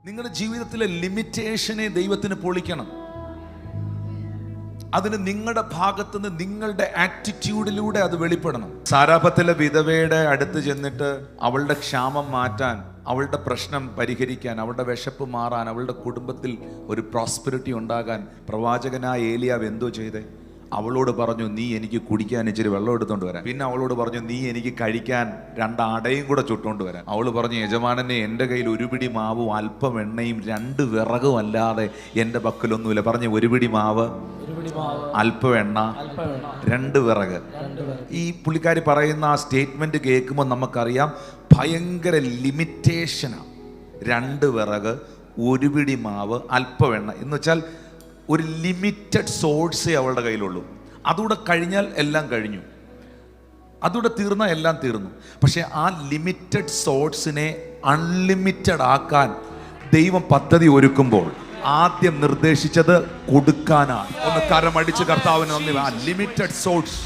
നിങ്ങളുടെ ജീവിതത്തിലെ ലിമിറ്റേഷനെ ദൈവത്തിന് പൊളിക്കണം. അതിന് നിങ്ങളുടെ ഭാഗത്തുനിന്ന് നിങ്ങളുടെ ആറ്റിറ്റ്യൂഡിലൂടെ അത് വെളിപ്പെടണം. സാരാഫത്തിലെ വിധവയുടെ അടുത്ത് ചെന്നിട്ട് അവളുടെ ക്ഷാമം മാറ്റാൻ, അവളുടെ പ്രശ്നം പരിഹരിക്കാൻ, അവളുടെ വിശപ്പ് മാറാൻ, അവളുടെ കുടുംബത്തിൽ ഒരു പ്രോസ്പെരിറ്റി ഉണ്ടാകാൻ പ്രവാചകനായ ഏലിയാവ് എന്തോ ചെയ്തേ? അവളോട് പറഞ്ഞു, നീ എനിക്ക് കുടിക്കാൻ ഇച്ചിരി വെള്ളം എടുത്തോണ്ട് വരാൻ. പിന്നെ അവളോട് പറഞ്ഞു, നീ എനിക്ക് കഴിക്കാൻ 2 അടയും കൂടെ ചുട്ടോണ്ട് വരാൻ. അവള് പറഞ്ഞു, യജമാനനെ, എൻ്റെ കയ്യിൽ 1 പിടി മാവും അല്പം എണ്ണയും 2 വിറകും അല്ലാതെ എൻ്റെ പക്കലൊന്നുമില്ല. പറഞ്ഞു, 1 പിടി മാവ്, അല്പം എണ്ണ, 2 വിറക്. ഈ പുള്ളിക്കാരി പറയുന്ന ആ സ്റ്റേറ്റ്മെന്റ് കേൾക്കുമ്പോൾ നമുക്കറിയാം ഭയങ്കര ലിമിറ്റേഷനാണ്. 2 വിറക്, 1 പിടി മാവ്, അല്പം എണ്ണ എന്ന് വെച്ചാൽ ഒരു ലിമിറ്റഡ് സോഴ്സേ അവളുടെ കയ്യിലുള്ളൂ. അതുകൂടെ കഴിഞ്ഞാൽ എല്ലാം കഴിഞ്ഞു, അതുകൂടെ തീർന്നാൽ എല്ലാം തീർന്നു. പക്ഷെ ആ ലിമിറ്റഡ് സോഴ്സിനെ അൺലിമിറ്റഡ് ആക്കാൻ ദൈവം പദ്ധതി ഒരുക്കുമ്പോൾ ആദ്യം നിർദ്ദേശിച്ചത് കൊടുക്കാനാണ്. ഒന്ന് കരമടിച്ച് കർത്താവിന് അൺലിമിറ്റഡ് സോഴ്സ്.